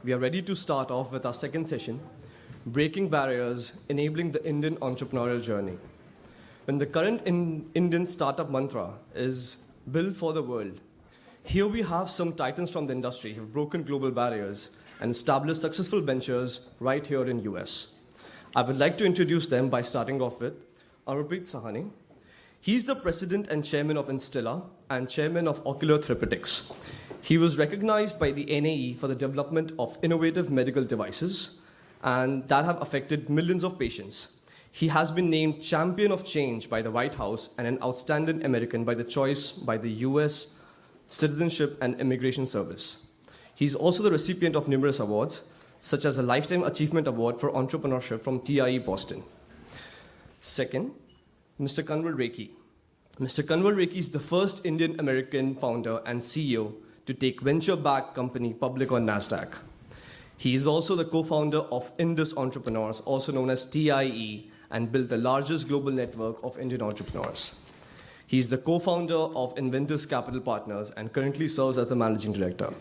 We are ready to start off with our second session, Breaking Barriers, Enabling the Indian Entrepreneurial Journey. When the current Indian startup mantra is build for the world, here we have some titans from the industry who have broken global barriers and established successful ventures right here in US. I would like to introduce them by starting off with Amarpreet Sawhney. He's the president and chairman of Instylla and chairman of Ocular Therapeutics. He was recognized by the NAE for the development of innovative medical devices, and that have affected millions of patients. He has been named Champion of Change by the White House and an Outstanding American by the choice by the US Citizenship and Immigration Service. He's also the recipient of numerous awards, such as a Lifetime Achievement Award for Entrepreneurship from TIE Boston. Second, Mr. Kanwal Rekhi. Mr. Kanwal Rekhi is the first Indian-American founder and CEO to take venture-backed company public on NASDAQ. He is also the co-founder of Indus Entrepreneurs, also known as TIE, and built the largest global network of Indian entrepreneurs. He is the co-founder of Inventus Capital Partners and currently serves as the managing director.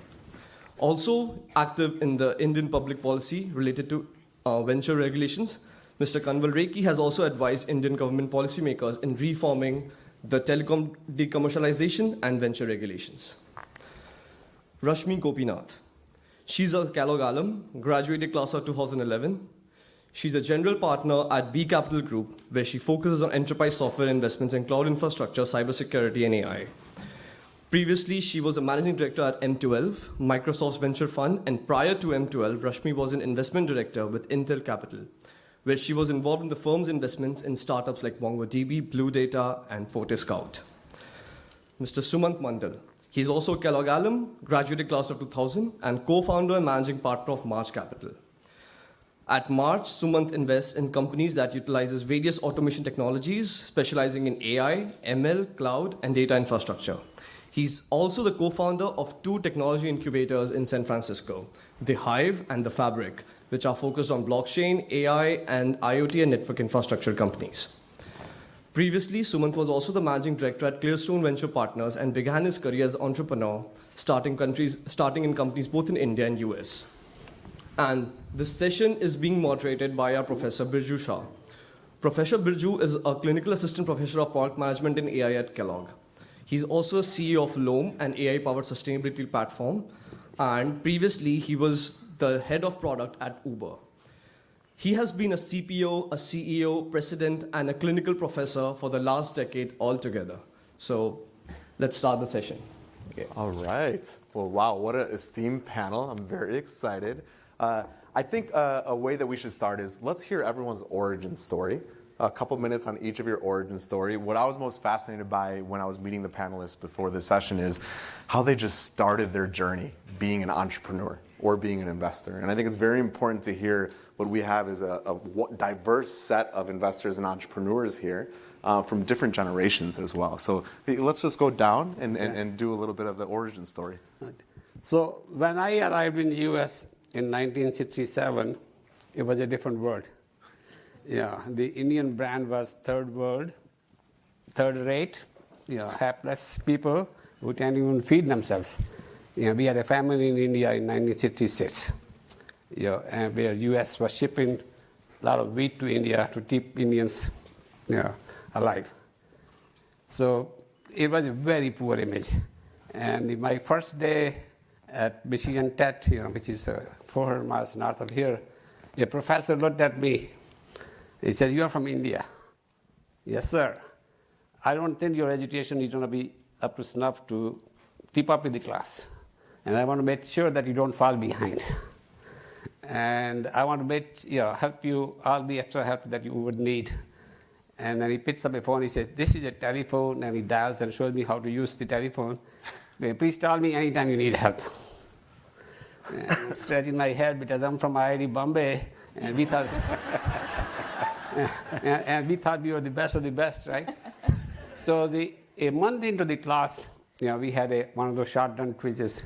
Also active in the Indian public policy related to venture regulations, Mr. Kanwal Rekhi has also advised Indian government policymakers in reforming the telecom decommercialization and venture regulations. Rashmi Gopinath. She's a Kellogg alum, graduated class of 2011. She's a general partner at B Capital Group, where she focuses on enterprise software investments in cloud infrastructure, cybersecurity, and AI. Previously, she was a managing director at M12, Microsoft's venture fund, and prior to M12, Rashmi was an investment director with Intel Capital, where she was involved in the firm's investments in startups like MongoDB, Blue Data, and Fortiscout. Mr. Sumant Mandal. He's also a Kellogg alum, graduated class of 2000, and co-founder and managing partner of March Capital. At March, Sumant invests in companies that utilizes various automation technologies, specializing in AI, ML, cloud, and data infrastructure. He's also the co-founder of two technology incubators in San Francisco, The Hive and The Fabric, which are focused on blockchain, AI, and IoT and network infrastructure companies. Previously, Sumant was also the managing director at Clearstone Venture Partners and began his career as an entrepreneur, starting in companies both in India and US. And this session is being moderated by our Professor Birju Shah. Professor Birju is a clinical assistant professor of product management and AI at Kellogg. He's also a CEO of Loam, an AI-powered sustainability platform. And previously, he was the head of product at Uber. He has been a CPO, a CEO, president, and a clinical professor for the last decade altogether. So let's start the session. Okay. All right. Well, wow, what an esteemed panel. I'm very excited. I think a way that we should start is let's hear everyone's origin story. A couple minutes on each of your origin story. What I was most fascinated by when I was meeting the panelists before this session is how they just started their journey being an entrepreneur or being an investor. And I think it's very important to hear what we have is a diverse set of investors and entrepreneurs here from different generations as well. So let's just go down and do a little bit of the origin story. So when I arrived in the US in 1967, it was a different world. Yeah, the Indian brand was third world, third rate, hapless people who can't even feed themselves. We had a famine in India in 1966, and where US was shipping a lot of wheat to India to keep Indians alive. So it was a very poor image. And my first day at Michigan Tech, which is 400 miles north of here, a professor looked at me. He said, "You are from India." "Yes, sir. I don't think your education is going to be up to snuff to keep up with the class. And I want to make sure that you don't fall behind. And I want to help you all the extra help that you would need." And then he picks up a phone. He says, "This is a telephone," and he dials and shows me how to use the telephone. "Please call me anytime you need help." And I'm scratching my head because I'm from IIT Bombay, and we thought, we were the best of the best, right? So a month into the class, we had one of those shotgun quizzes,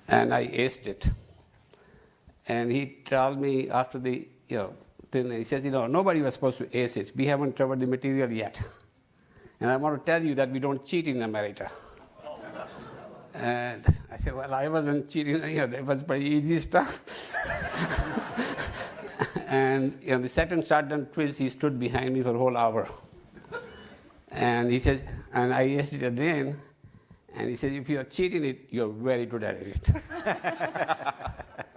and I aced it. And he told me after the thing, he says, nobody was supposed to ace it. We haven't covered the material yet. And I want to tell you that we don't cheat in America. And I said, well, I wasn't cheating. That was pretty easy stuff. And the second shotgun twist, he stood behind me for a whole hour. And he says, and I asked it again, and he said, if you're cheating it, you're very good at it.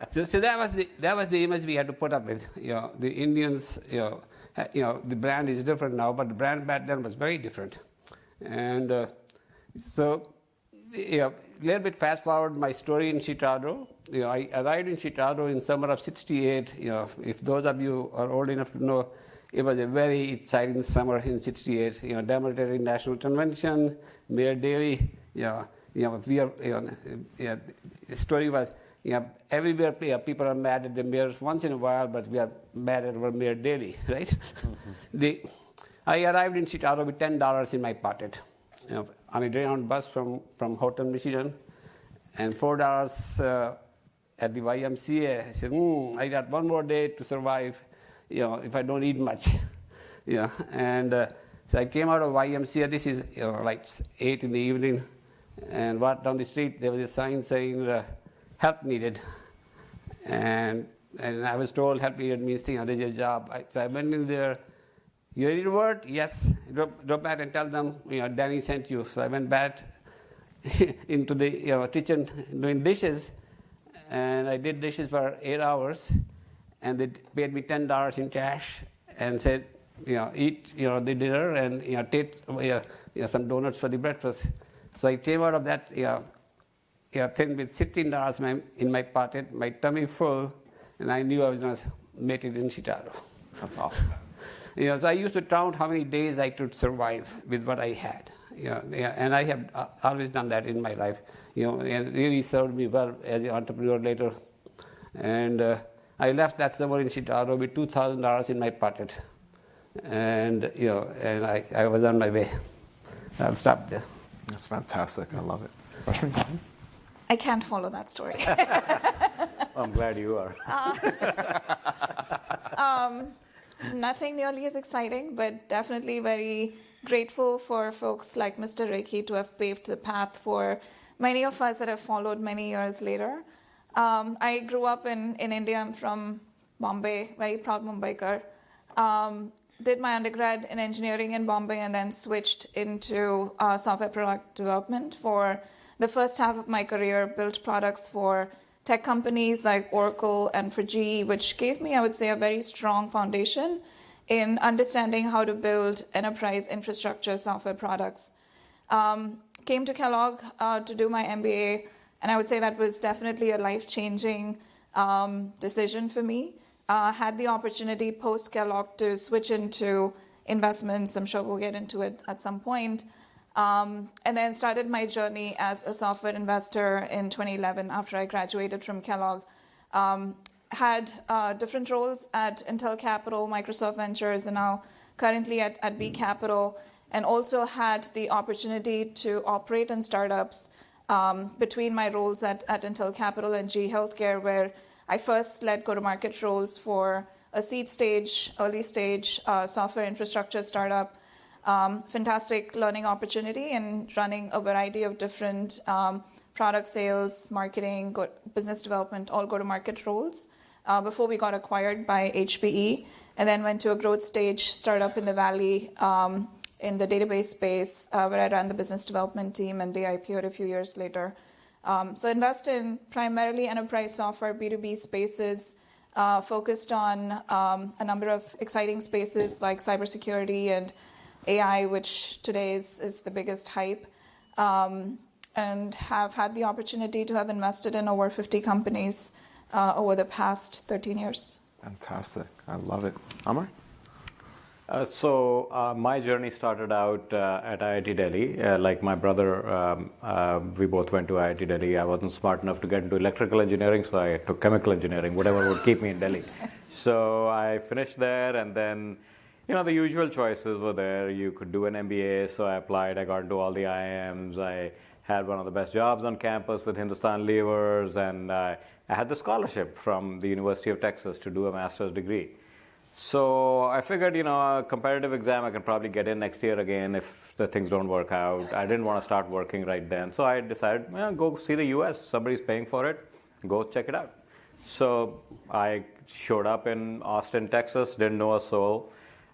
so that was the image we had to put up with. The Indians, the brand is different now, but the brand back then was very different. And so, a little bit fast forward my story in Chicago. I arrived in Chicago in summer of '68. If those of you are old enough to know, it was a very exciting summer in '68. Democratic National Convention, Mayor Daley. The story was, everywhere people are mad at the mayors once in a while, but we are mad at our Mayor Daley, right? Mm-hmm. I arrived in Chicago with $10 in my pocket. On a Greyhound bus from Houghton, Michigan, and $4 at the YMCA. I said, I got one more day to survive, if I don't eat much. And so I came out of YMCA. This is like 8 in the evening, and walked down the street. There was a sign saying, help needed. And I was told help needed means, there's a job. So I went in there. You ready to work? Yes. Go back and tell them, Danny sent you. So I went back into the kitchen doing dishes, and I did dishes for 8 hours, and they paid me $10 in cash and said, eat the dinner and take some donuts for the breakfast. So I came out of that thing with $16 in my pocket, my tummy full, and I knew I was going to make it in Chicago. That's awesome. So I used to count how many days I could survive with what I had. And I have always done that in my life. And it really served me well as an entrepreneur later. And I left that summer in Chicago with $2,000 in my pocket. And and I was on my way. I'll stop there. That's fantastic. I love it. Rashmi? I can't follow that story. I'm glad you are. Nothing nearly as exciting, but definitely very grateful for folks like Mr. Rekhi to have paved the path for many of us that have followed many years later. I grew up in India. I'm from Bombay, very proud Mumbaikar. Did my undergrad in engineering in Bombay and then switched into software product development for the first half of my career, built products for tech companies like Oracle and for GE, which gave me, I would say, a very strong foundation in understanding how to build enterprise infrastructure software products. Came to Kellogg to do my MBA, and I would say that was definitely a life-changing decision for me. Had the opportunity post-Kellogg to switch into investments. I'm sure we'll get into it at some point. And then started my journey as a software investor in 2011 after I graduated from Kellogg. Had different roles at Intel Capital, Microsoft Ventures, and now currently at B Capital, and also had the opportunity to operate in startups between my roles at Intel Capital and GE Healthcare, where I first led go-to-market roles for a seed stage, early stage software infrastructure startup. Fantastic learning opportunity and running a variety of different product sales, marketing, business development, all go-to-market roles before we got acquired by HPE, and then went to a growth stage startup in the Valley in the database space where I ran the business development team, and they IPO'd a few years later. So invest in primarily enterprise software, B2B spaces, focused on a number of exciting spaces like cybersecurity and AI, which today is the biggest hype, and have had the opportunity to have invested in over 50 companies over the past 13 years. Fantastic. I love it. Amar? So my journey started out at IIT Delhi. Like my brother, we both went to IIT Delhi. I wasn't smart enough to get into electrical engineering, so I took chemical engineering, whatever would keep me in Delhi. So I finished there, and then the usual choices were there. You could do an MBA, so I applied. I got into all the IIMs. I had one of the best jobs on campus with Hindustan Levers, and I had the scholarship from the University of Texas to do a master's degree. So I figured, a competitive exam, I can probably get in next year again if the things don't work out. I didn't want to start working right then. So I decided, go see the US. Somebody's paying for it. Go check it out. So I showed up in Austin, Texas, didn't know a soul,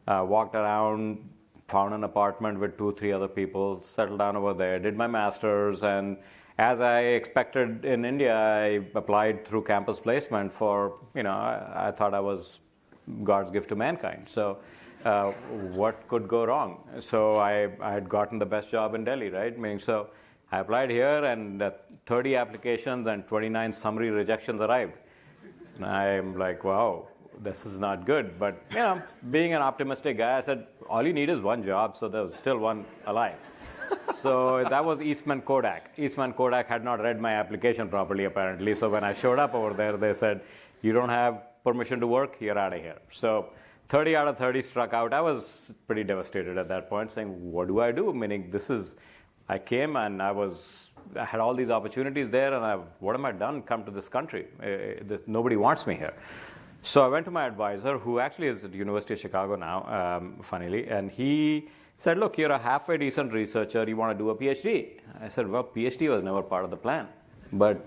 walked around, found an apartment with 2-3 other people, settled down over there, did my master's, and as I expected in India, I applied through campus placement for, I thought I was God's gift to mankind. So what could go wrong? So I had gotten the best job in Delhi, right? So I applied here, and 30 applications and 29 summary rejections arrived. And I'm like, wow, this is not good. But being an optimistic guy, I said, all you need is one job, so there was still one alive. So that was Eastman Kodak. Eastman Kodak had not read my application properly, apparently. So when I showed up over there, they said, you don't have permission to work, you're out of here. So 30 out of 30 struck out. I was pretty devastated at that point, saying, what do I do? Meaning, I came and I had all these opportunities there, and what am I done? Come to this country. Nobody wants me here. So I went to my advisor, who actually is at the University of Chicago now, funnily, and he said, look, you're a halfway decent researcher, you want to do a PhD. I said, well, PhD was never part of the plan. But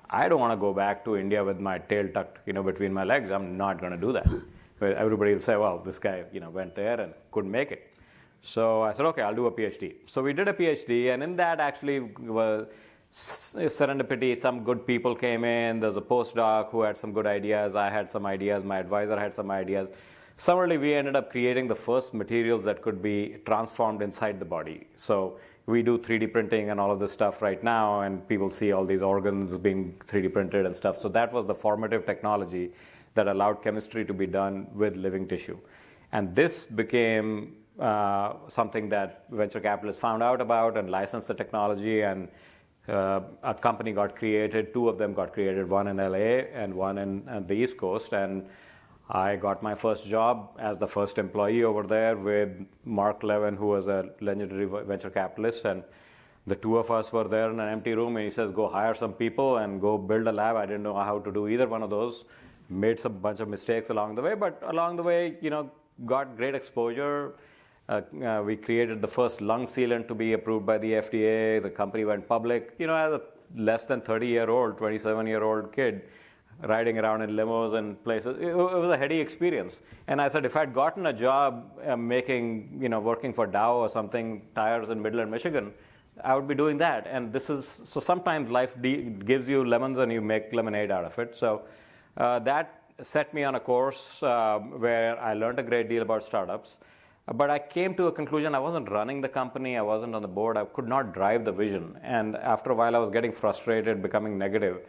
I don't want to go back to India with my tail tucked, between my legs. I'm not going to do that. But everybody will say, well, this guy, went there and couldn't make it. So I said, okay, I'll do a PhD. So we did a PhD, and in that actually was serendipity. Some good people came in. There's a postdoc who had some good ideas. I had some ideas. My advisor had some ideas. Summarily, we ended up creating the first materials that could be transformed inside the body. So we do 3D printing and all of this stuff right now, and people see all these organs being 3D printed and stuff. So that was the formative technology that allowed chemistry to be done with living tissue. And this became something that venture capitalists found out about and licensed the technology, and a company got created. 2 of them got created, one in LA and one in the East Coast. And I got my first job as the first employee over there with Mark Levin, who was a legendary venture capitalist. And the 2 of us were there in an empty room, and he says, go hire some people and go build a lab. I didn't know how to do either one of those. Made some bunch of mistakes along the way, but along the way, got great exposure. We created the first lung sealant to be approved by the FDA. The company went public. As a less than 30-year-old, 27-year-old kid, riding around in limos and places. It was a heady experience. And I said, if I'd gotten a job working for Dow or something, tires in Midland, Michigan, I would be doing that. And so sometimes life gives you lemons and you make lemonade out of it. So that set me on a course where I learned a great deal about startups. But I came to a conclusion. I wasn't running the company. I wasn't on the board. I could not drive the vision. And after a while, I was getting frustrated, becoming negative.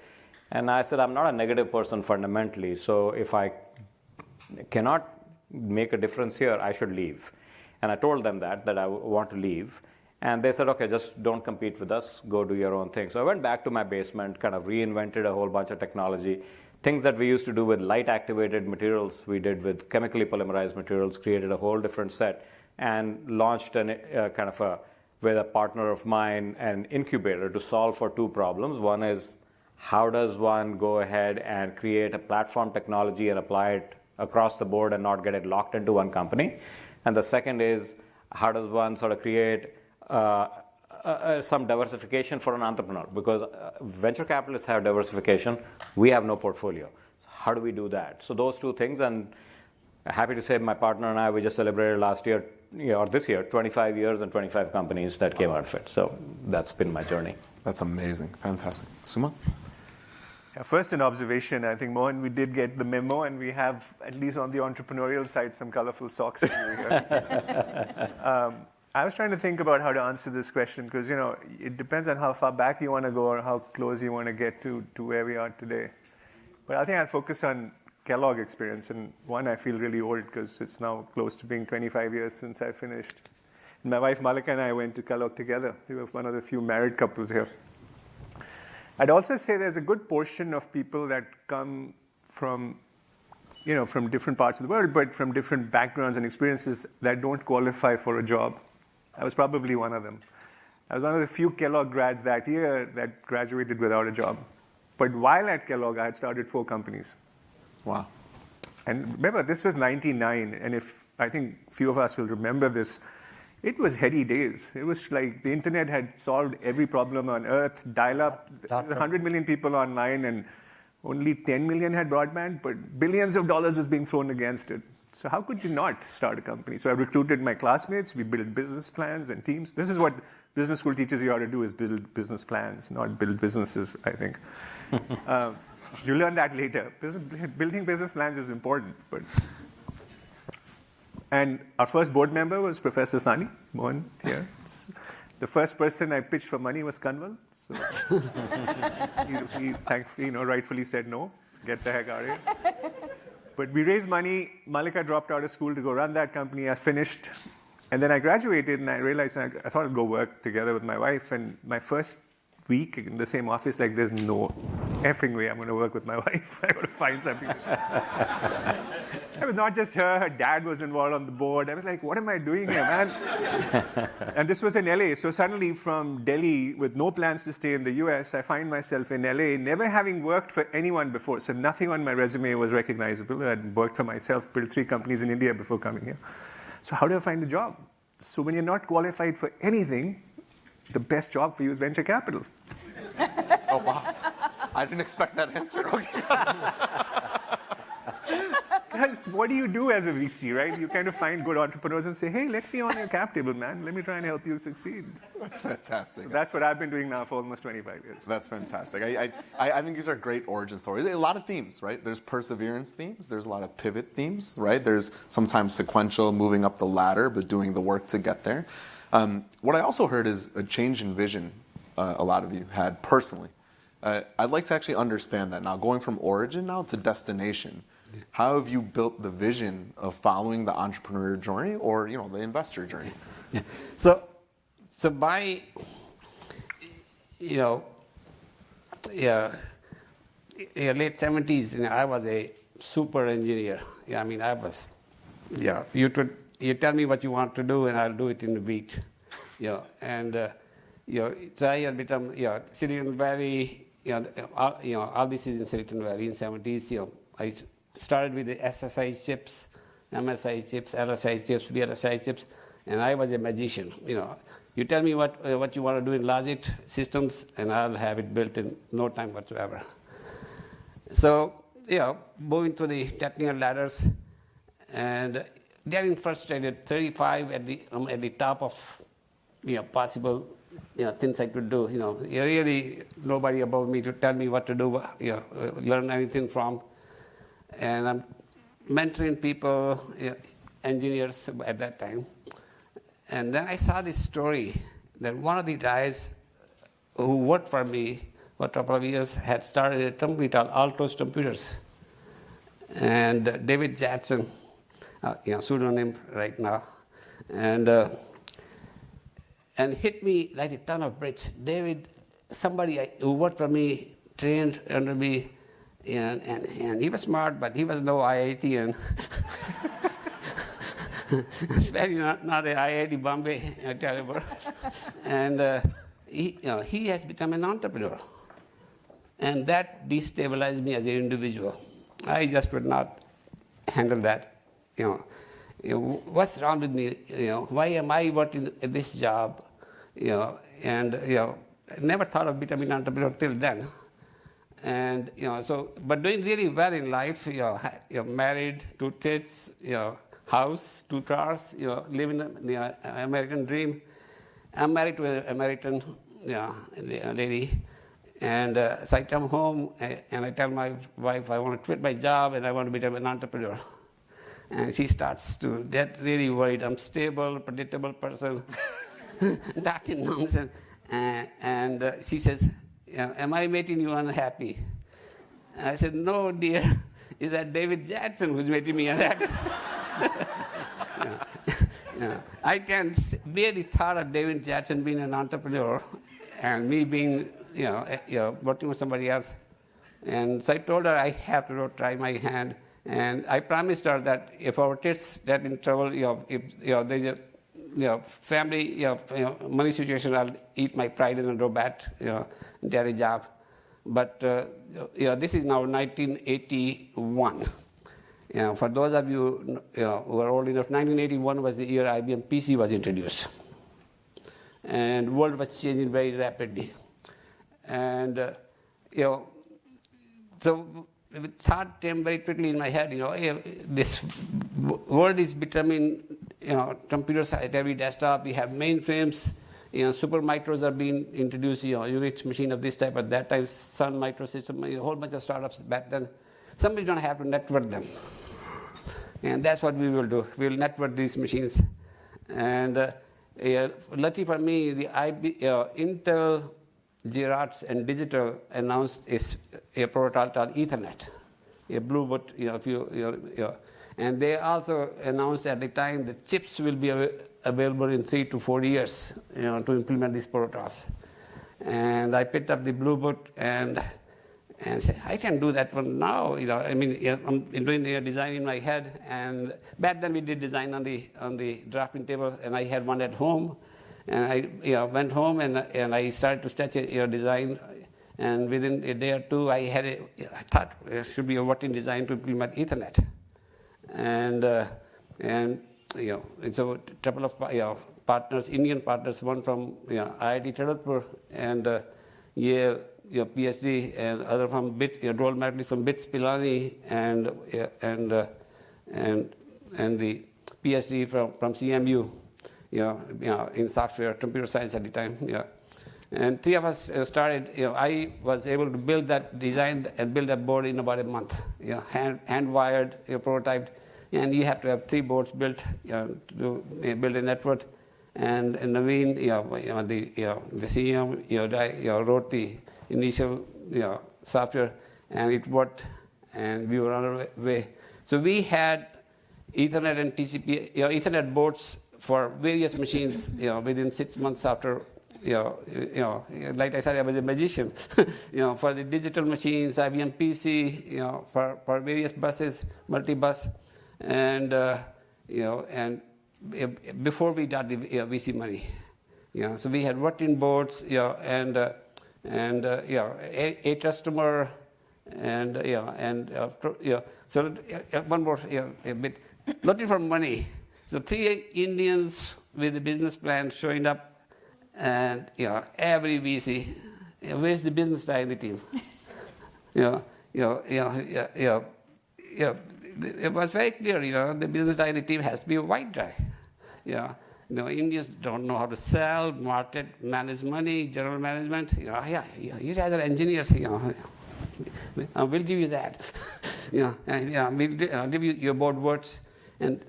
And I said, I'm not a negative person fundamentally. So if I cannot make a difference here, I should leave. And I told them that I want to leave. And they said, okay, just don't compete with us. Go do your own thing. So I went back to my basement, kind of reinvented a whole bunch of technology. Things that we used to do with light-activated materials, we did with chemically polymerized materials, created a whole different set, and launched with a partner of mine, an incubator to solve for 2 problems. One is, how does one go ahead and create a platform technology and apply it across the board and not get it locked into one company? And the second is, how does one sort of create some diversification for an entrepreneur? Because venture capitalists have diversification. We have no portfolio. How do we do that? So those 2 things, and happy to say my partner and I, we just celebrated this year, 25 years and 25 companies that came out of it. So that's been my journey. That's amazing. Fantastic. Sumant? First, an observation. I think, Mohan, we did get the memo, and we have, at least on the entrepreneurial side, some colorful socks here. I was trying to think about how to answer this question because, it depends on how far back you want to go or how close you want to get to where we are today. But I think I'll focus on Kellogg experience. And one, I feel really old because it's now close to being 25 years since I finished. And my wife, Malika, and I went to Kellogg together. We were one of the few married couples here. I'd also say there's a good portion of people that come from different parts of the world, but from different backgrounds and experiences that don't qualify for a job. I was probably one of them. I was one of the few Kellogg grads that year that graduated without a job. But while at Kellogg, I had started 4 companies. Wow. And remember, this was 99, and if I think few of us will remember this, it was heady days. It was like the internet had solved every problem on earth, dial-up, 100 million people online, and only 10 million had broadband, but billions of dollars was being thrown against it. So how could you not start a company? So I recruited my classmates, we built business plans and teams. This is what business school teaches you how to do, is build business plans, not build businesses, I think. You learn that later. Building business plans is important. And our first board member was Professor Sawhney, born here. The first person I pitched for money was Kanwal. So he thankfully, rightfully said no, get the heck out of here. But we raised money. Malika dropped out of school to go run that company. I finished. And then I graduated, and I realized I thought I'd go work together with my wife. And my first week in the same office, like, there's no effing way I'm going to work with my wife. I got to find something. It was not just her dad was involved on the board. I was like, what am I doing here, man? And this was in LA. So suddenly from Delhi, with no plans to stay in the US, I find myself in LA, never having worked for anyone before. So nothing on my resume was recognizable. I'd worked for myself, built 3 companies in India before coming here. So how do I find a job? So when you're not qualified for anything, the best job for you is venture capital. Oh, wow. I didn't expect that answer. Okay. Because what do you do as a VC, right? You kind of find good entrepreneurs and say, hey, let me on your cap table, man. Let me try and help you succeed. That's fantastic. So that's what I've been doing now for almost 25 years. That's fantastic. I think these are great origin stories. A lot of themes, right? There's perseverance themes. There's a lot of pivot themes, right? There's sometimes sequential, moving up the ladder, but doing the work to get there. What I also heard is a change in vision a lot of you had personally. I'd like to actually understand that now, going from origin now to destination. How have you built the vision of following the entrepreneurial journey or, the investor journey? Yeah. So by, late 70s, I was a super engineer. I was, you tell me what you want to do and I'll do it in a beat. So I had become, Silicon Valley, all this is in Silicon Valley in 70s, I started with the SSI chips, MSI chips, LSI chips, VLSI chips, and I was a magician. You tell me what you want to do in logic systems, and I'll have it built in no time whatsoever. So, moving to the technical ladders, and getting frustrated. 35 at the top of possible things I could do. Really nobody above me to tell me what to do. Learn anything from. And I'm mentoring people, engineers at that time. And then I saw this story that one of the guys who worked for me for a couple of years had started a company called Altos Computers. And David Jackson, pseudonym right now, and hit me like a ton of bricks. David, somebody who worked for me, trained under me, and he was smart, but he was no IITian. Especially not an IIT Bombay caliber. And he has become an entrepreneur. And that destabilized me as an individual. I just would not handle that. What's wrong with me? Why am I working at this job? And I never thought of becoming an entrepreneur till then. And but doing really well in life. You're married, 2 kids, house, 2 cars. Living the American dream. I'm married to an American lady, and so I come home and I tell my wife I want to quit my job and I want to become an entrepreneur. And she starts to get really worried. I'm stable, predictable person, talking nonsense. And she says, am I making you unhappy? And I said, no, dear. Is that David Jackson who's making me unhappy? I can barely thought of David Jackson being an entrepreneur and me being, working with somebody else. And so I told her I have to try my hand. And I promised her that if our kids get in trouble, if there's a family, money situation, I'll eat my pride and go back, get a job. But this is now 1981, For those of you, who are old enough, 1981 was the year IBM PC was introduced. And the world was changing very rapidly. And, so the thought came very quickly in my head, this world is becoming, computers at every desktop. We have mainframes, super micros are being introduced, Unix machine of this type. At that time, Sun Microsystem, a whole bunch of startups back then. Somebody's going to have to network them. And that's what we will do. We'll network these machines. And lucky for me, the Intel, Xerox, and Digital announced a protocol called Ethernet, a Bluetooth, and they also announced at the time that chips will be available in 3 to 4 years, to implement these protocols. And I picked up the Bluetooth and said, I can do that one now. I'm doing the design in my head. And back then we did design on the drafting table, and I had one at home. And I went home and I started to sketch a design. And within a day or two, I thought it should be a working design to implement Ethernet. And so a couple of partners, Indian partners, one from IIT Kharagpur and PhD, and other from BITS, role medalist from BITS Pilani, and the PhD from CMU, in software, computer science at the time, And three of us started, I was able to build that design and build that board in about a month, hand-wired, prototyped, and you have to have 3 boards built to build a network. And Naveen, the CEO, wrote the initial software, and it worked, and we were on our way. So we had Ethernet and TCP, Ethernet boards for various machines, within 6 months after, like I said, I was a magician, for the digital machines, IBM PC, for various buses, multi-bus, and before we got the VC money, so we had working boards, and a customer, and so one more a bit looking for money. So 3 Indians with a business plan showing up, and every VC, where's the business guy in the team? It was very clear, the business guy in the team has to be a white guy. Indians don't know how to sell, market, manage money, general management. You guys are engineers. We'll give you that. We'll give you your board works.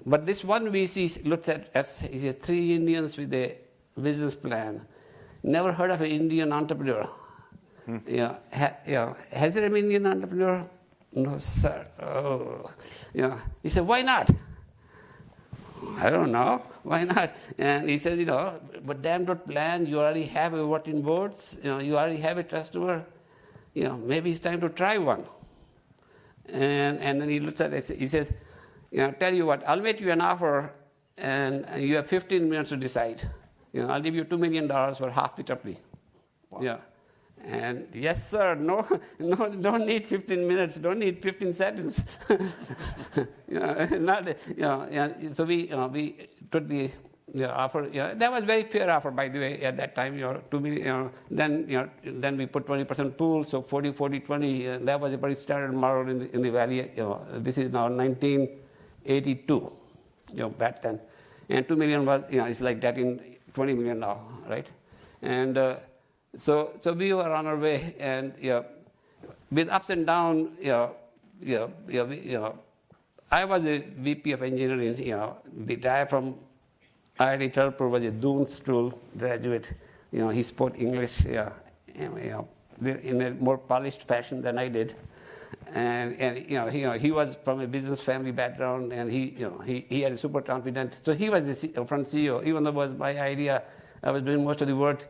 But this one VC looks at us. He said 3 Indians with a business plan. Never heard of an Indian entrepreneur. Has there been an Indian entrepreneur? No, sir. Oh. He said, why not? I don't know. Why not? And he said, but damn good plan. You already have a working boards. You already have a customer. Maybe it's time to try one. And then he looks at it. He says, tell you what, I'll make you an offer, and you have 15 minutes to decide. I'll give you $2 million for half the company. Wow. And yes, sir. No, don't need 15 minutes. Don't need 15 seconds. So we took the offer. That was very fair offer, by the way, at that time. $2 million. Then we put 20% pool, so 40, 20. That was a pretty standard model in the valley. This is now 1982. Back then, and $2 million was it's like that in $20 million now, right? And so we were on our way, and with ups and downs, I was a VP of engineering. The guy from IIT Kharagpur was a Doon School graduate. He spoke English, in a more polished fashion than I did, and he was from a business family background, and he had a super confident. So he was the front CEO, even though it was my idea. I was doing most of the work.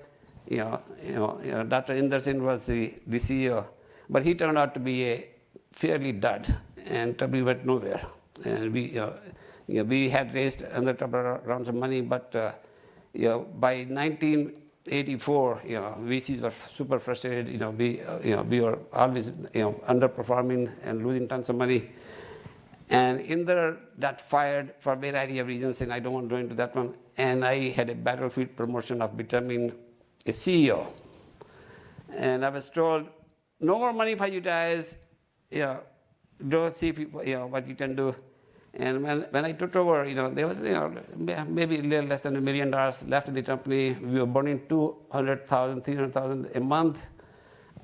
Dr. Indersin was the CEO, but he turned out to be a fairly dud, and we went nowhere. And we had raised another couple of rounds of money, but by 1984, VCs were super frustrated. We were always underperforming and losing tons of money. And Inder got fired for a variety of reasons, and I don't want to go into that one. And I had a battlefield promotion of becoming a CEO. And I was told, no more money for you guys. Go see if what you can do. And when I took over, there was maybe a little less than $1 million left in the company. We were burning $200,000, $300,000 a month,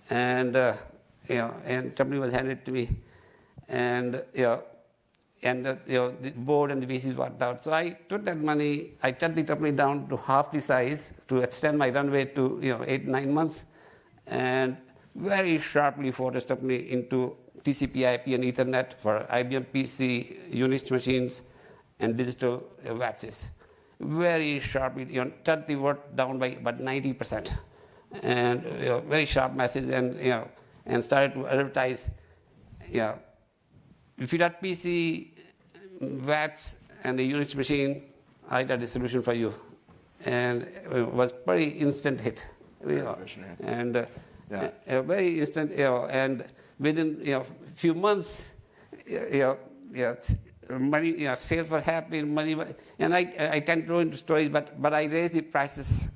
and and company was handed to me, and the board and the VCs worked out. So I took that money, I cut the company down to half the size to extend my runway to 8-9 months, and very sharply focused company into TCP/IP and Ethernet for IBM PC, Unix machines, and digital watches. Very sharply, cut the work down by about 90%, and very sharp message, and started to advertise. If you got PC, watch, and the Unix machine, I got a solution for you, and it was pretty instant hit. And a very instant, and within few months, money, sales were happening, money, and I can't go into stories, but I raised the prices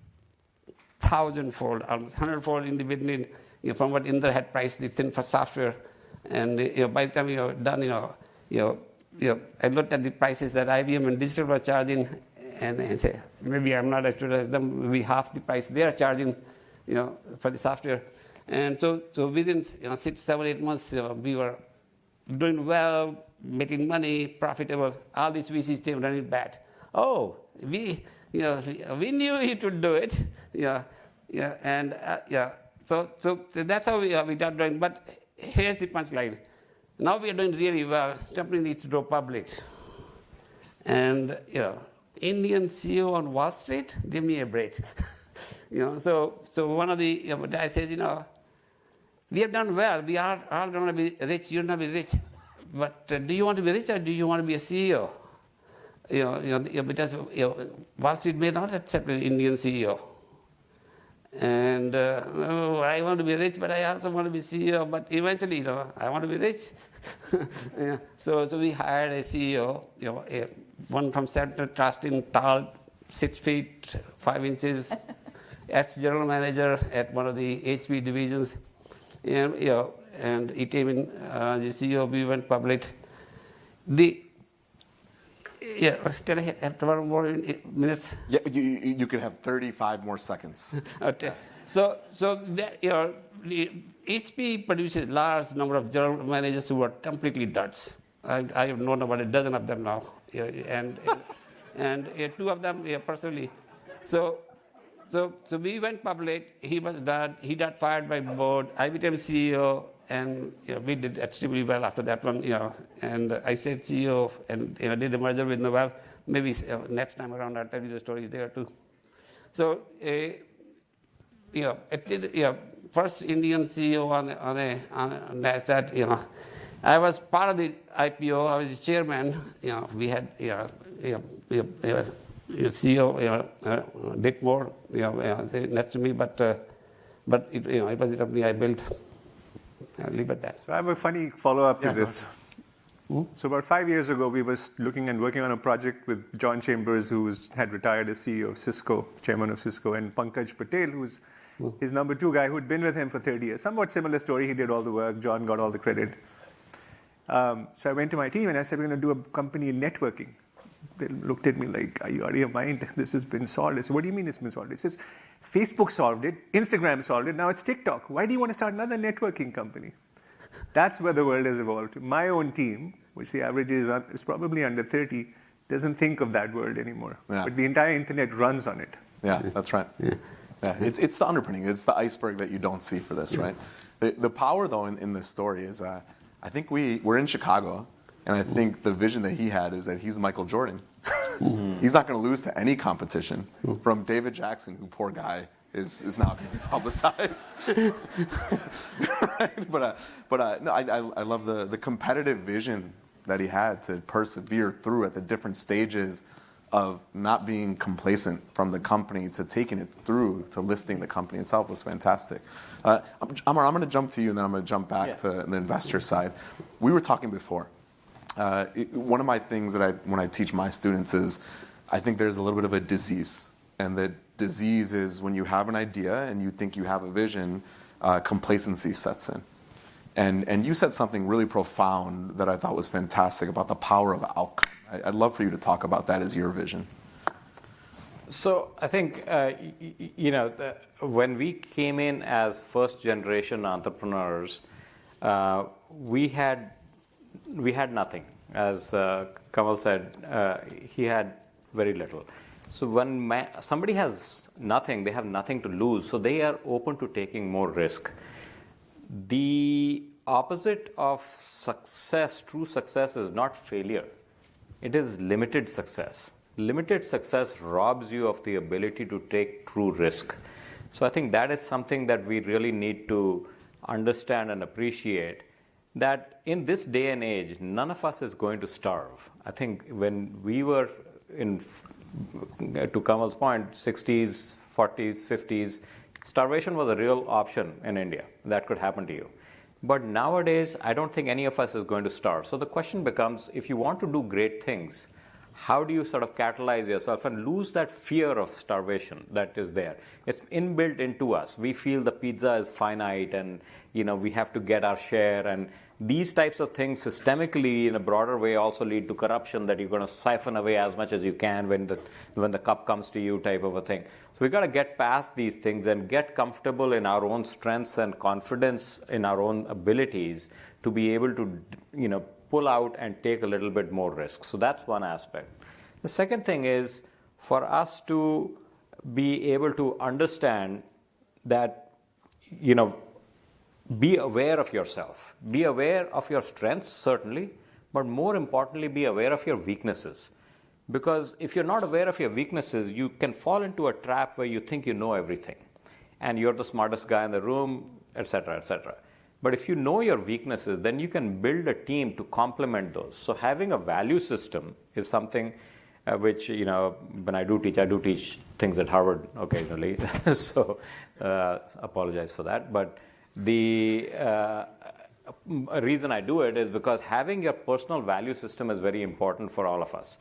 1,000-fold, almost 100-fold in the beginning, from what Inder had priced the thin for software, and by the time we were done, I looked at the prices that IBM and Digital were charging, and say maybe I'm not as good as them, maybe half the price they are charging, for the software. And so within 6, 7, 8 months, we were doing well, making money, profitable. All these VCs came running back. Oh, we knew he could do it. So that's how we got doing. But here's the punchline. Now we are doing really well. Company needs to go public. And Indian CEO on Wall Street, give me a break. So one of the guys says, we have done well. We are all going to be rich. You're going to be rich. But do you want to be rich or do you want to be a CEO? Because Wall Street may not accept an Indian CEO. And I want to be rich, but I also want to be CEO. But eventually, I want to be rich. So we hired a CEO, one from Central Trusting, tall, 6 feet 5 inches, ex-general manager at one of the HP divisions. And he came in the CEO. We went public. Can I have 12 more minutes? Yeah, you could have 35 more seconds. Okay. So HP produces large number of general managers who are completely duds. I have known about a dozen of them now, and 2 of them personally. So we went public. He was done. He got fired by the board. I became CEO, and we did extremely well after that one. And I stayed CEO and did the merger with Novel. Maybe next time around I'll tell you the story there too. So first Indian CEO on NASDAQ. I was part of the IPO. I was the chairman. We had CEO Dick Moore next to me, but it was the company I built. I'll leave it at that. So I have a funny follow-up to this. So about 5 years ago, we were looking and working on a project with John Chambers, who had retired as CEO of Cisco, chairman of Cisco, and Pankaj Patel, who's his number 2 guy, who'd been with him for 30 years. Somewhat similar story. He did all the work. John got all the credit. So I went to my team and I said, we're going to do a company in networking. They looked at me like, are you out of your mind? This has been solved. I said, what do you mean it's been solved? He says, Facebook solved it, Instagram solved it, now it's TikTok. Why do you want to start another networking company? That's where the world has evolved. My own team, which the average is probably under 30, doesn't think of that world anymore. Yeah. But the entire internet runs on it. Yeah, that's right. Yeah. It's the underpinning. It's the iceberg that you don't see for this, right? The power, though, in this story is, I think we're in Chicago, and I think the vision that he had is that he's Michael Jordan. He's not going to lose to any competition. From David Jackson, who, poor guy, is now going to be publicized. Right? But no, I love the competitive vision that he had to persevere through at the different stages of not being complacent from the company to taking it through to listing the company itself was fantastic. Amar, I'm going to jump to you and then I'm going to jump back to the investor side. We were talking before. one of my things that when I teach my students is, I think there's a little bit of a disease, and the disease is when you have an idea and you think you have a vision, complacency sets in. And you said something really profound that I thought was fantastic about the power of outcome. I'd love for you to talk about that as your vision. So I think, when we came in as first generation entrepreneurs, we had nothing. As Kanwal said, he had very little. So when somebody has nothing, they have nothing to lose. So they are open to taking more risk. The opposite of success, true success, is not failure. It is limited success. Limited success robs you of the ability to take true risk. So I think that is something that we really need to understand and appreciate, that in this day and age, none of us is going to starve. I think when we were to Kanwal's point, 60s, 40s, 50s, starvation was a real option in India. That could happen to you. But nowadays, I don't think any of us is going to starve. So the question becomes, if you want to do great things, how do you sort of catalyze yourself and lose that fear of starvation that is there? It's inbuilt into us. We feel the pizza is finite and we have to get our share, and these types of things systemically in a broader way also lead to corruption, that you're going to siphon away as much as you can when the cup comes to you, type of a thing. So we've got to get past these things and get comfortable in our own strengths and confidence in our own abilities to be able to pull out and take a little bit more risk. So that's one aspect. The second thing is for us to be able to understand that, be aware of yourself. Be aware of your strengths, certainly, but more importantly, be aware of your weaknesses. Because if you're not aware of your weaknesses, you can fall into a trap where you think you know everything and you're the smartest guy in the room, etc., etc. But if you know your weaknesses, then you can build a team to complement those. So having a value system is something which, when I do teach things at Harvard occasionally. So apologize for that. But the reason I do it is because having your personal value system is very important for all of us.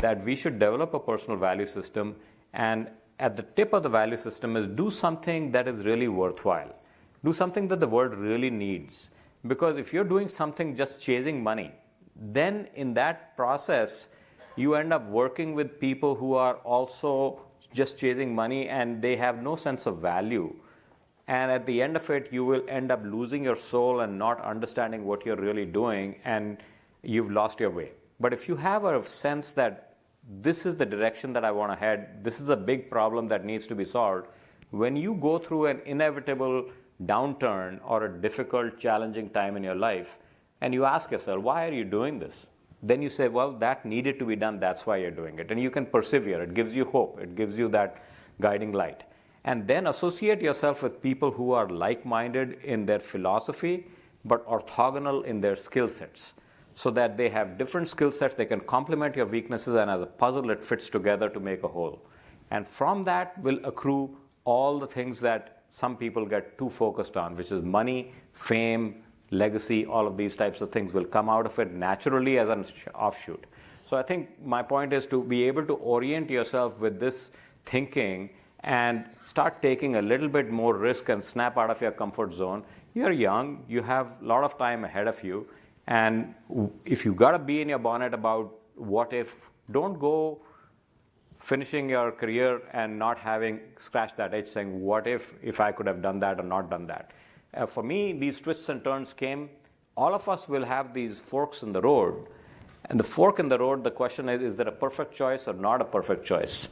That we should develop a personal value system, and at the tip of the value system is do something that is really worthwhile. Do something that the world really needs. Because if you're doing something just chasing money, then in that process, you end up working with people who are also just chasing money and they have no sense of value. And at the end of it, you will end up losing your soul and not understanding what you're really doing, and you've lost your way. But if you have a sense that this is the direction that I want to head, this is a big problem that needs to be solved, when you go through an inevitable downturn or a difficult, challenging time in your life, and you ask yourself, why are you doing this? Then you say, well, that needed to be done, that's why you're doing it. And you can persevere. It gives you hope. It gives you that guiding light. And then associate yourself with people who are like-minded in their philosophy, but orthogonal in their skill sets, so that they have different skill sets, they can complement your weaknesses, and as a puzzle, it fits together to make a whole. And from that will accrue all the things that some people get too focused on, which is money, fame, legacy, all of these types of things will come out of it naturally as an offshoot. So I think my point is to be able to orient yourself with this thinking and start taking a little bit more risk and snap out of your comfort zone. You're young, you have a lot of time ahead of you, and if you got to be in your bonnet about what if, don't go finishing your career and not having scratched that itch saying, what if I could have done that or not done that. For me, these twists and turns came. All of us will have these forks in the road. And the fork in the road, the question is there a perfect choice or not a perfect choice?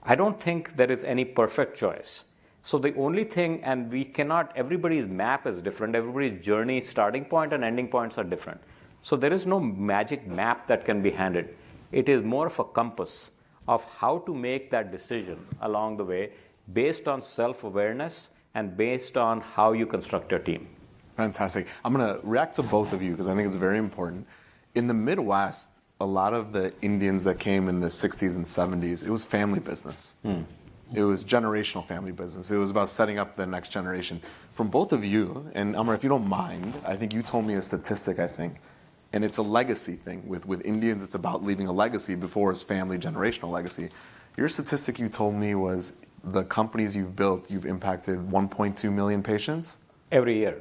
I don't think there is any perfect choice. So the only thing, and we cannot, everybody's map is different, everybody's journey, starting point and ending points are different. So there is no magic map that can be handed. It is more of a compass of how to make that decision along the way based on self-awareness and based on how you construct your team. Fantastic. I'm going to react to both of you because I think it's very important. In the Midwest, a lot of the Indians that came in the 60s and 70s, it was family business. It was generational family business. It was about setting up the next generation. From both of you, and Amar, if you don't mind, I think you told me a statistic, And it's a legacy thing. With Indians, it's about leaving a legacy before it's family generational legacy. Your statistic you told me was the companies you've built, you've impacted 1.2 million patients? Every year.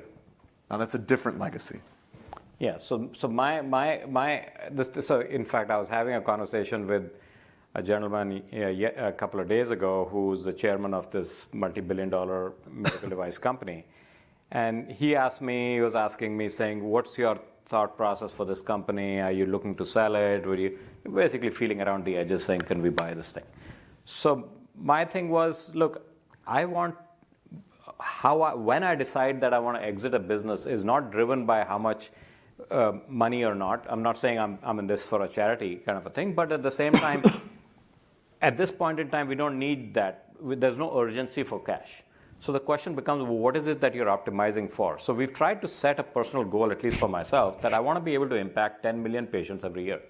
Now that's a different legacy. Yeah, so in fact, I was having a conversation with a gentleman a couple of days ago who's the chairman of this multi-billion-dollar medical device company. And he was asking me, saying, what's your thought process for this company? Are you looking to sell it? Were you basically feeling around the edges saying, can we buy this thing? So my thing was, look, when I decide that I want to exit a business is not driven by how much money or not. I'm not saying I'm in this for a charity kind of a thing, but at the same time, at this point in time, we don't need that. There's no urgency for cash. So the question becomes, well, what is it that you're optimizing for? So we've tried to set a personal goal, at least for myself, that I want to be able to impact 10 million patients every year.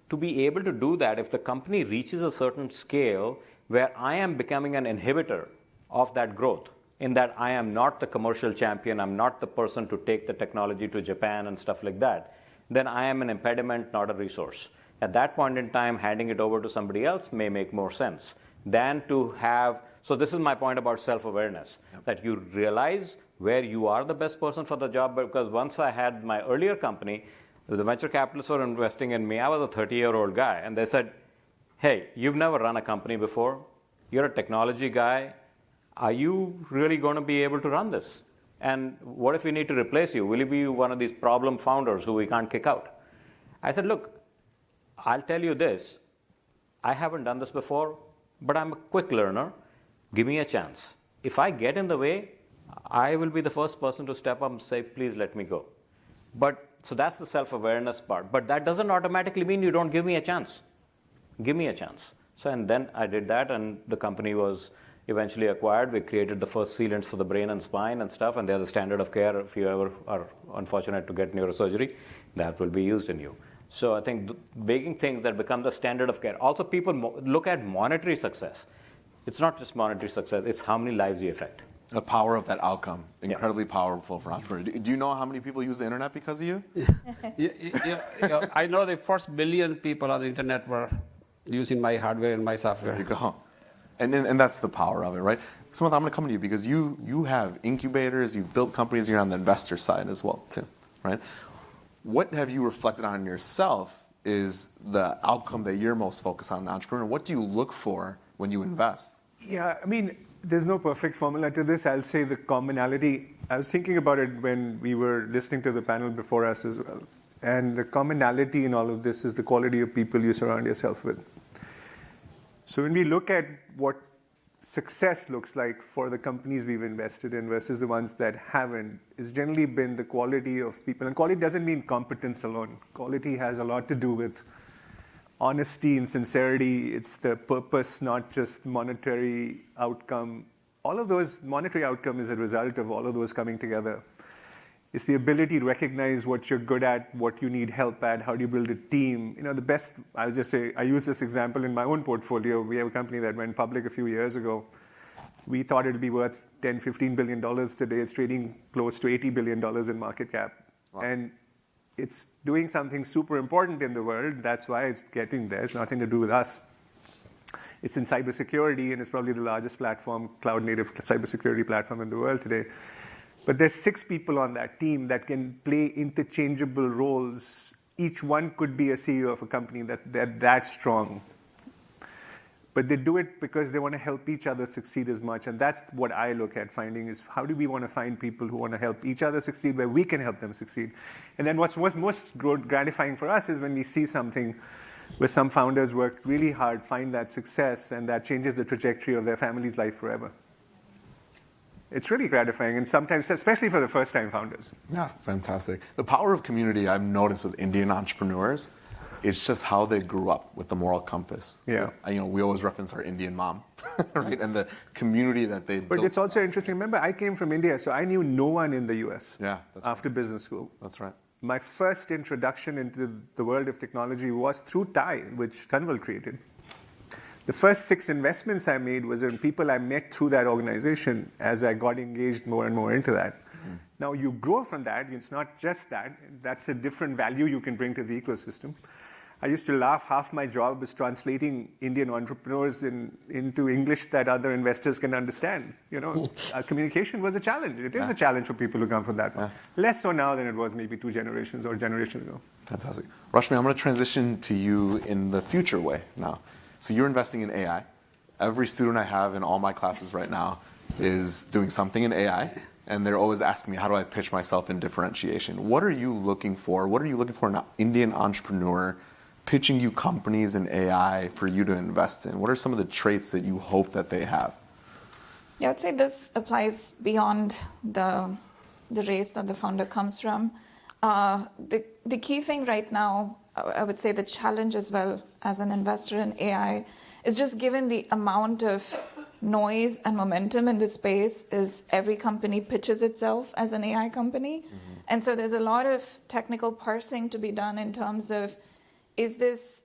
To be able to do that, if the company reaches a certain scale where I am becoming an inhibitor of that growth, in that I am not the commercial champion, I'm not the person to take the technology to Japan and stuff like that, then I am an impediment, not a resource. At that point in time, handing it over to somebody else may make more sense than to have. So this is my point about self-awareness, that you realize where you are the best person for the job. Because once I had my earlier company, the venture capitalists were investing in me. I was a 30-year-old guy, and they said, hey, you've never run a company before. You're a technology guy. Are you really going to be able to run this? And what if we need to replace you? Will you be one of these problem founders who we can't kick out? I said, look, I'll tell you this. I haven't done this before, but I'm a quick learner. Give me a chance. If I get in the way, I will be the first person to step up and say, please let me go. So that's the self-awareness part. But that doesn't automatically mean you don't give me a chance. Give me a chance. And then I did that, and the company was eventually acquired. We created the first sealants for the brain and spine and stuff, and they're the standard of care. If you ever are unfortunate to get neurosurgery, that will be used in you. So I think making things that become the standard of care. Also, people look at monetary success. It's not just monetary success, it's how many lives you affect. The power of that outcome, incredibly powerful for entrepreneurs. Do you know how many people use the internet because of you? I know the first billion people on the internet were using my hardware and my software. There you go. And that's the power of it, right? Sumant, I'm going to come to you because you have incubators, you've built companies, you're on the investor side as well, too, right? What have you reflected on yourself is the outcome that you're most focused on as an entrepreneur? What do you look for when you invest? Yeah, I mean, there's no perfect formula to this. I'll say the commonality. I was thinking about it when we were listening to the panel before us as well. And the commonality in all of this is the quality of people you surround yourself with. So when we look at what success looks like for the companies we've invested in versus the ones that haven't, it's generally been the quality of people. And quality doesn't mean competence alone. Quality has a lot to do with honesty and sincerity. It's the purpose, not just monetary outcome. All of those monetary outcome is a result of all of those coming together. It's the ability to recognize what you're good at, what you need help at, how do you build a team. You know, the best, I'll just say, I use this example in my own portfolio. We have a company that went public a few years ago. We thought it would be worth $10, $15 billion today. It's trading close to $80 billion in market cap. Wow. And it's doing something super important in the world. That's why it's getting there. It's nothing to do with us. It's in cybersecurity, and it's probably the largest platform, cloud-native cybersecurity platform in the world today. But there's 6 people on that team that can play interchangeable roles. Each one could be a CEO of a company that's that strong. But they do it because they want to help each other succeed as much. And that's what I look at finding is how do we want to find people who want to help each other succeed where we can help them succeed. And then what's most gratifying for us is when we see something where some founders work really hard, find that success, and that changes the trajectory of their family's life forever. It's really gratifying, and sometimes, especially for the first-time founders. Yeah, fantastic. The power of community I've noticed with Indian entrepreneurs, it's just how they grew up with the moral compass. Yeah. We always reference our Indian mom, right? And the community that they built. But it's also interesting. Remember, I came from India, so I knew no one in the US after business school. That's right. My first introduction into the world of technology was through TIE, which Kanwal created. The first 6 investments I made was in people I met through that organization as I got engaged more and more into that. Now you grow from that. It's not just that. That's a different value you can bring to the ecosystem. I used to laugh. Half my job is translating Indian entrepreneurs into English that other investors can understand. Communication was a challenge. It is a challenge for people who come from that. Less so now than it was maybe 2 generations or a generation ago. Fantastic. Rashmi, I'm going to transition to you in the future way now. So you're investing in AI. Every student I have in all my classes right now is doing something in AI. And they're always asking me, how do I pitch myself in differentiation? What are you looking for? What are you looking for in an Indian entrepreneur pitching you companies in AI for you to invest in? What are some of the traits that you hope that they have? Yeah, I would say this applies beyond the race that the founder comes from. The key thing right now, I would say the challenge as well as an investor in AI is just given the amount of noise and momentum in this space is every company pitches itself as an AI company. And so there's a lot of technical parsing to be done in terms of is this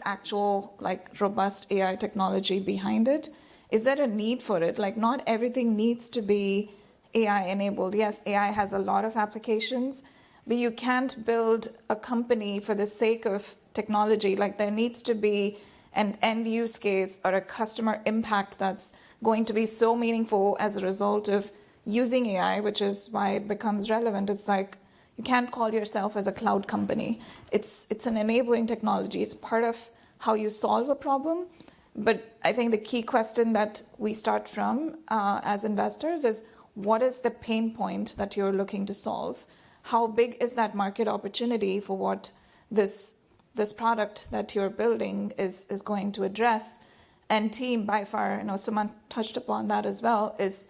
actual robust AI technology behind it? Is there a need for it? Not everything needs to be AI enabled. Yes, AI has a lot of applications, but you can't build a company for the sake of technology. There needs to be an end use case or a customer impact that's going to be so meaningful as a result of using AI, which is why it becomes relevant. It's you can't call yourself as a cloud company. It's an enabling technology. It's part of how you solve a problem. But I think the key question that we start from as investors is, what is the pain point that you're looking to solve? How big is that market opportunity for what this product that you're building is going to address? And team, by far, Sumant touched upon that as well, is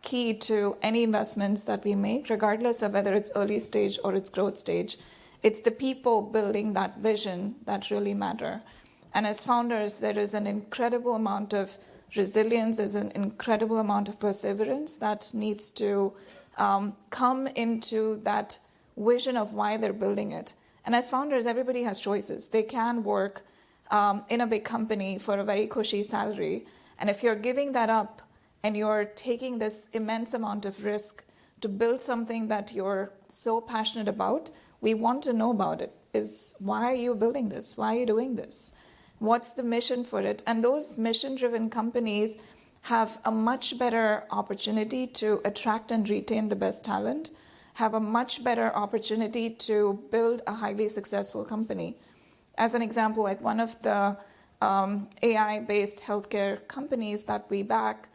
key to any investments that we make, regardless of whether it's early stage or it's growth stage. It's the people building that vision that really matter. And as founders, there is an incredible amount of resilience, there's an incredible amount of perseverance that needs to come into that vision of why they're building it. And as founders, everybody has choices. They can work in a big company for a very cushy salary. And if you're giving that up and you're taking this immense amount of risk to build something that you're so passionate about, we want to know about it. Why are you building this? Why are you doing this? What's the mission for it? And those mission-driven companies have a much better opportunity to attract and retain the best talent, have a much better opportunity to build a highly successful company. As an example, one of the AI-based healthcare companies that we back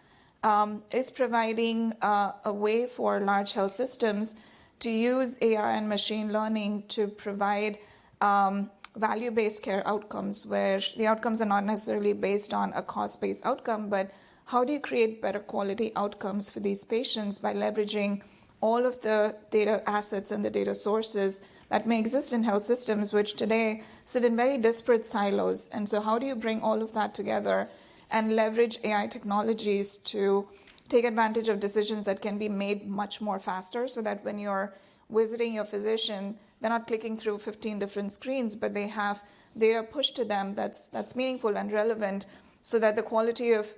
is providing a way for large health systems to use AI and machine learning to provide value-based care outcomes, where the outcomes are not necessarily based on a cost-based outcome, but how do you create better quality outcomes for these patients by leveraging all of the data assets and the data sources that may exist in health systems, which today sit in very disparate silos. And so how do you bring all of that together and leverage AI technologies to take advantage of decisions that can be made much more faster, so that when you're visiting your physician, they're not clicking through 15 different screens, but they have data pushed to them that's meaningful and relevant, so that the quality of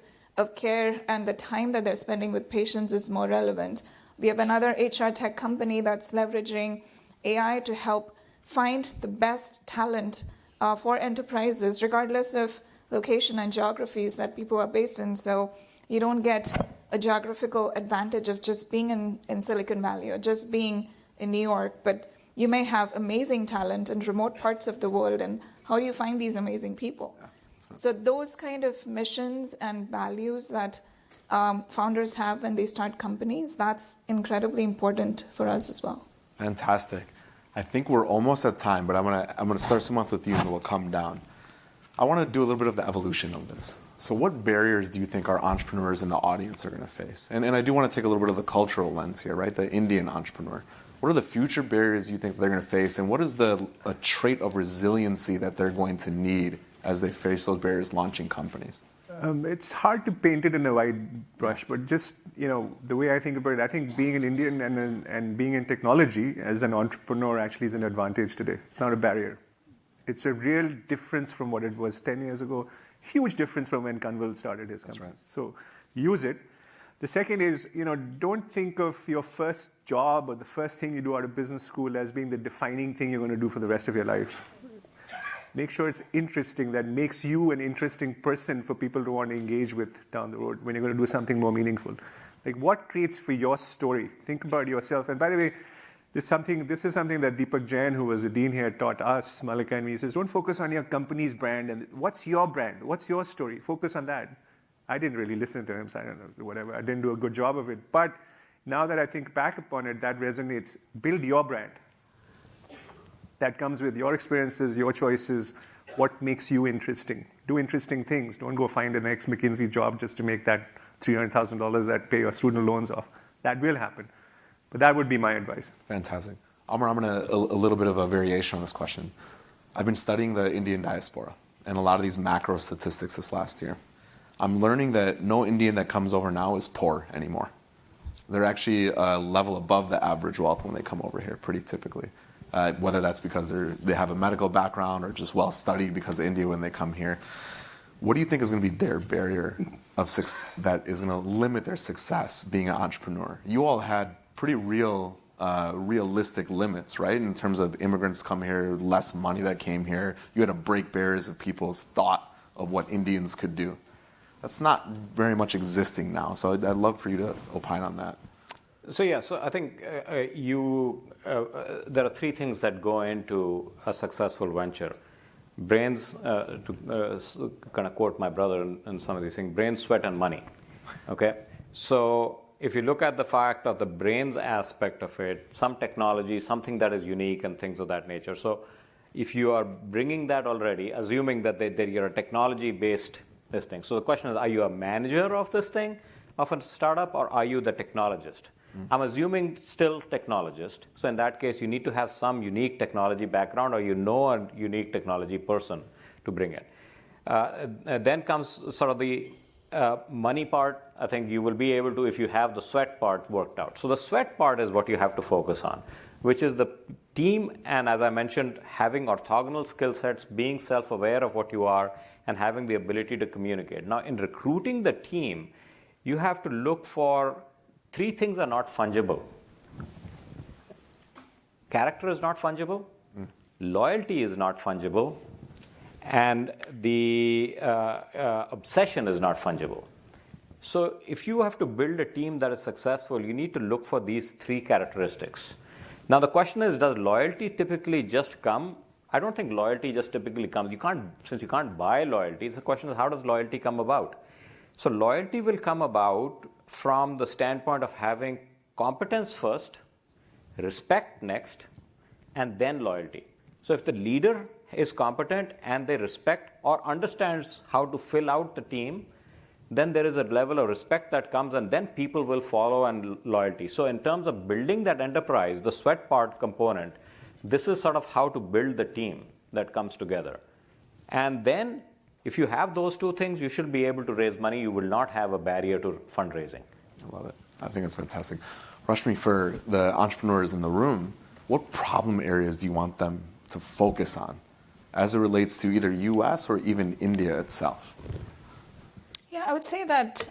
care and the time that they're spending with patients is more relevant. We have another HR tech company that's leveraging AI to help find the best talent for enterprises, regardless of location and geographies that people are based in. So you don't get a geographical advantage of just being in Silicon Valley or just being in New York, but you may have amazing talent in remote parts of the world. And how do you find these amazing people? So those kind of missions and values that founders have when they start companies, that's incredibly important for us as well. Fantastic. I think we're almost at time, but I'm gonna start Sumant with you, and we'll come down. I want to do a little bit of the evolution of this. So what barriers do you think our entrepreneurs in the audience are going to face? And I do want to take a little bit of the cultural lens here, right? The Indian entrepreneur. What are the future barriers you think they're going to face? And what is a trait of resiliency that they're going to need as they face those barriers launching companies? It's hard to paint it in a wide brush, but just, the way I think about it, I think being an Indian and being in technology as an entrepreneur actually is an advantage today. It's not a barrier. It's a real difference from what it was 10 years ago. Huge difference from when Kanwal started his company. That's right. So use it. The second is, don't think of your first job or the first thing you do out of business school as being the defining thing you're going to do for the rest of your life. Make sure it's interesting, that makes you an interesting person for people to want to engage with down the road when you're going to do something more meaningful. Like, what creates for your story? Think about yourself. And by the way, this is something that Deepak Jain, who was the dean here, taught us, Malika and me. He says, don't focus on your company's brand and what's your brand? What's your story? Focus on that. I didn't really listen to him, so I don't know, whatever. I didn't do a good job of it. But now that I think back upon it, that resonates. Build your brand. That comes with your experiences, your choices, what makes you interesting. Do interesting things. Don't go find an ex-McKinsey job just to make that $300,000 that pay your student loans off. That will happen. But that would be my advice. Fantastic. Amar, I'm going to a little bit of a variation on this question. I've been studying the Indian diaspora and a lot of these macro statistics this last year. I'm learning that no Indian that comes over now is poor anymore. They're actually a level above the average wealth when they come over here, pretty typically. Whether that's because they have a medical background or just well-studied because of India when they come here. What do you think is going to be their barrier of success that is going to limit their success being an entrepreneur? You all had pretty realistic limits, right? In terms of immigrants come here, less money that came here. You had to break barriers of people's thought of what Indians could do. That's not very much existing now. So I'd love for you to opine on that. So I think there are three things that go into a successful venture. Brains, to kind of quote my brother in some of these things, brains, sweat, and money. Okay? So if you look at the fact of the brains aspect of it, some technology, something that is unique and things of that nature. So if you are bringing that already, assuming that you're a technology-based this thing. So the question is, are you a manager of this thing, of a startup, or are you the technologist? I'm assuming still technologist. So in that case, you need to have some unique technology background or a unique technology person to bring it. Then comes sort of the money part. I think you will be able to, if you have the sweat part worked out. So the sweat part is what you have to focus on, which is the team, and as I mentioned, having orthogonal skill sets, being self-aware of what you are, and having the ability to communicate. Now, in recruiting the team, you have to look for three things are not fungible. Character is not fungible, loyalty is not fungible, and the obsession is not fungible. So if you have to build a team that is successful, you need to look for these three characteristics. Now, the question is, does loyalty typically just come? I don't think loyalty just typically comes. Since you can't buy loyalty, the question is, how does loyalty come about? So loyalty will come about from the standpoint of having competence first, respect next, and then loyalty. So if the leader is competent and they respect or understands how to fill out the team, then there is a level of respect that comes, and then people will follow and loyalty. So in terms of building that enterprise, the sweat part component, this is sort of how to build the team that comes together. And then if you have those two things, you should be able to raise money. You will not have a barrier to fundraising. I love it. I think it's fantastic. Rashmi, for the entrepreneurs in the room, what problem areas do you want them to focus on as it relates to either US or even India itself? Yeah, I would say that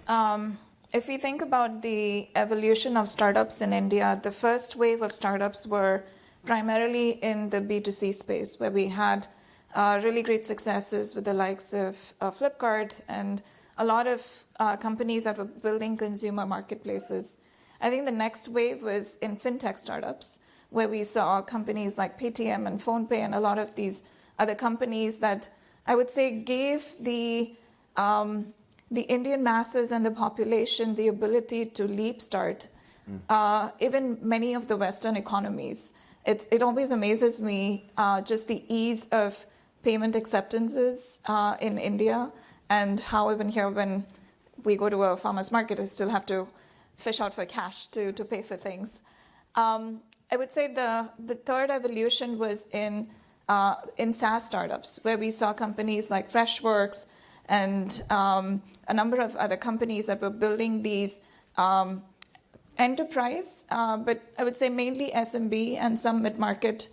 if we think about the evolution of startups in India, the first wave of startups were primarily in the B2C space, where we had really great successes with the likes of Flipkart and a lot of companies that were building consumer marketplaces. I think the next wave was in fintech startups, where we saw companies like Paytm and PhonePe and a lot of these other companies that I would say gave the Indian masses and the population the ability to leap start, even many of the Western economies. It always amazes me just the ease of payment acceptances in India, and how even here when we go to a farmer's market, I still have to fish out for cash to pay for things. I would say the third evolution was in SaaS startups, where we saw companies like Freshworks and a number of other companies that were building these enterprise, but I would say mainly SMB and some mid-market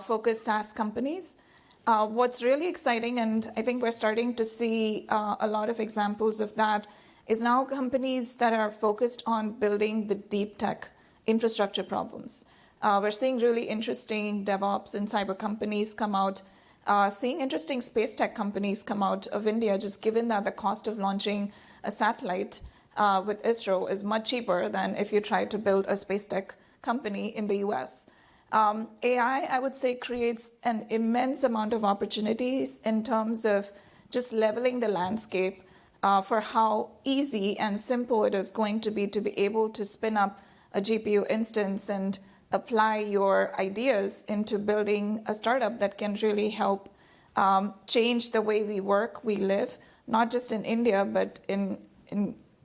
focused SaaS companies. What's really exciting, and I think we're starting to see a lot of examples of that, is now companies that are focused on building the deep tech infrastructure problems. We're seeing really interesting DevOps and cyber companies come out, seeing interesting space tech companies come out of India, just given that the cost of launching a satellite with ISRO is much cheaper than if you try to build a space tech company in the US. AI, I would say, creates an immense amount of opportunities in terms of just leveling the landscape for how easy and simple it is going to be able to spin up a GPU instance and apply your ideas into building a startup that can really help change the way we work, we live, not just in India, but in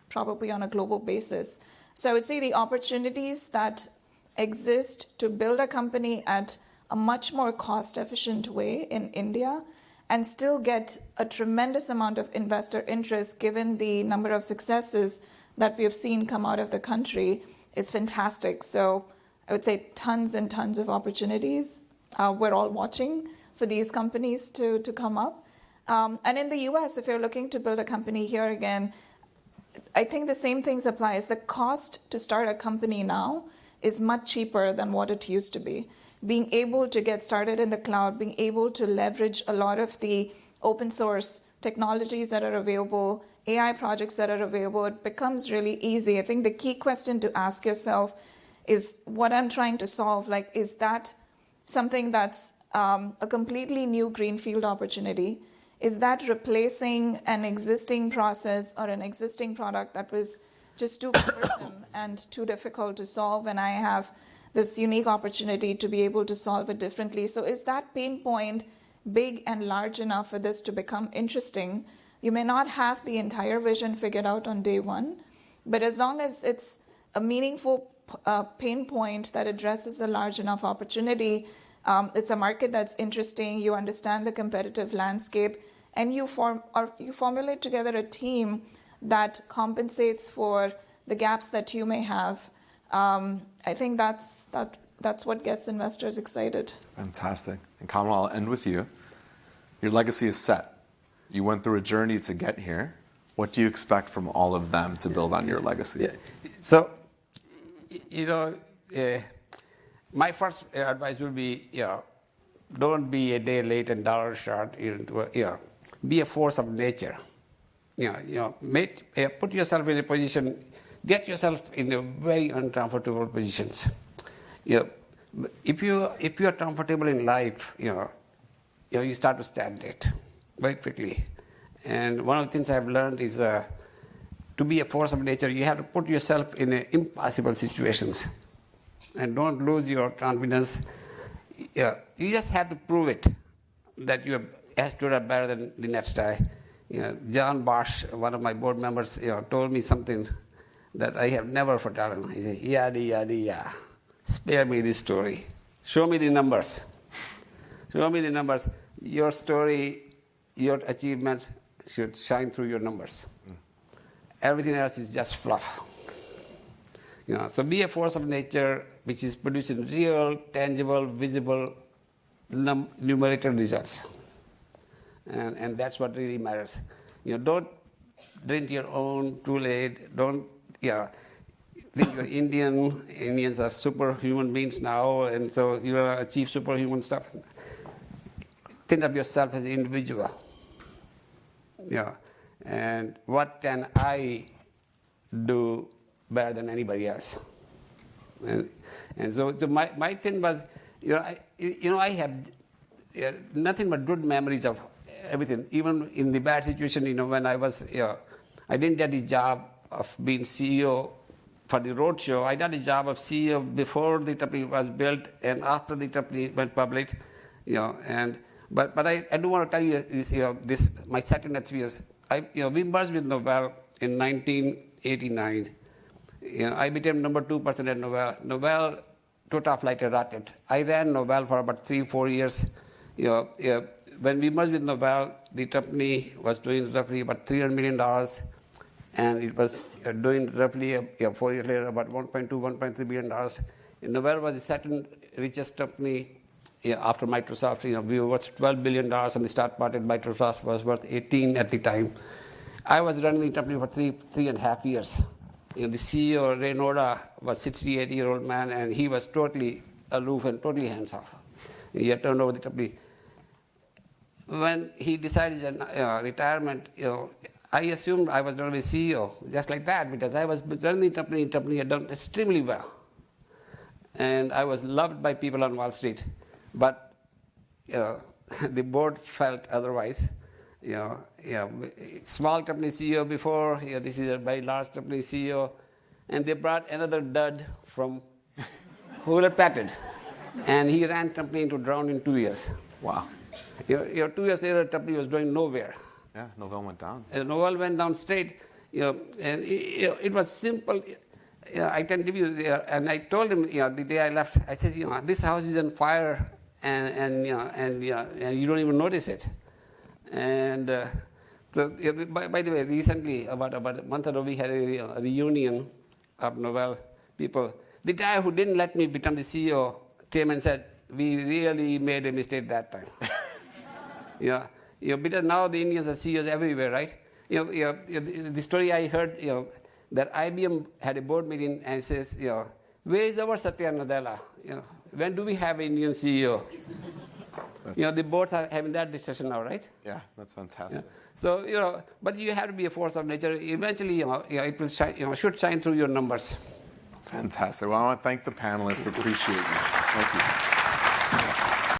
probably on a global basis. So I would say the opportunities that exist to build a company at a much more cost-efficient way in India and still get a tremendous amount of investor interest given the number of successes that we have seen come out of the country is fantastic. So I would say tons and tons of opportunities. We're all watching for these companies to come up. And in the US, if you're looking to build a company here again, I think the same things apply. The cost to start a company now is much cheaper than what it used to be. Being able to get started in the cloud, being able to leverage a lot of the open source technologies that are available, AI projects that are available, it becomes really easy. I think the key question to ask yourself is what I'm trying to solve. Like, is that something that's a completely new greenfield opportunity? Is that replacing an existing process or an existing product that was just too cumbersome and too difficult to solve, and I have this unique opportunity to be able to solve it differently? So is that pain point big and large enough for this to become interesting? You may not have the entire vision figured out on day one, but as long as it's a meaningful pain point that addresses a large enough opportunity, it's a market that's interesting, you understand the competitive landscape, and you formulate together a team that compensates for the gaps that you may have. I think that's what gets investors excited. Fantastic. And Kanwal, I'll end with you. Your legacy is set. You went through a journey to get here. What do you expect from all of them to build on your legacy? Yeah. So, my first advice would be, don't be a day late and dollar short. Be a force of nature. Put yourself in a position, get yourself in a very uncomfortable positions. If you are comfortable in life, you start to stagnate very quickly. And one of the things I've learned is to be a force of nature, you have to put yourself in impossible situations, and don't lose your confidence. You just have to prove it that you have stood up better than the next guy. John Bosch, one of my board members, told me something that I have never forgotten. He said, yada, yada, yada. Spare me this story. Show me the numbers. Show me the numbers. Your story, your achievements should shine through your numbers. Everything else is just fluff. So be a force of nature which is producing real, tangible, visible, numerical results. And that's what really matters. Don't drink your own Kool-Aid. Don't think you're Indian. Indians are superhuman beings now, and so you achieve superhuman stuff. Think of yourself as an individual. And what can I do better than anybody else? And so my thing was, I have nothing but good memories of everything. Even in the bad situation, when I was, I didn't get the job of being CEO for the roadshow. I got the job of CEO before the company was built and after the company went public. But I do want to tell you this my second experience. We merged with Novell in 1989. I became number 2 person at Novell. Novell took off like a rocket. I ran Novell for about 3-4 years. When we merged with Novell, the company was doing roughly about $300 million, and it was doing roughly 4 years later about $1.2-1.3 billion. And Novell was the second richest company after Microsoft. We were worth $12 billion on the stock market. Microsoft was worth 18 at the time. I was running the company for three and a half years. The CEO, Ray Noda, was 68-year-old man, and he was totally aloof and totally hands-off. He had turned over the company. When he decided retirement, I assumed I was going to be CEO, just like that, because I was running the company had done extremely well. And I was loved by people on Wall Street. But the board felt otherwise. Small company CEO before, this is a very large company CEO. And they brought another dud from Hewlett-Packard. And he ran the company into ground in 2 years. Wow. 2 years later, the company was going nowhere. Yeah, Novell went down. And Novell went down straight. And it was simple. I can give you, and I told him, the day I left, I said, this house is on fire, and you don't even notice it. And so, by the way, recently, about a month ago, we had a reunion of Novell people. The guy who didn't let me become the CEO came and said, we really made a mistake that time. Because now the Indians are CEOs everywhere, right? The story I heard, that IBM had a board meeting and says, where is our Satya Nadella? When do we have an Indian CEO? The boards are having that discussion now, right? Yeah, that's fantastic. Yeah. So, but you have to be a force of nature. Eventually, it will shine, should shine through your numbers. Fantastic. Well, I want to thank the panelists. Appreciate you. Thank you.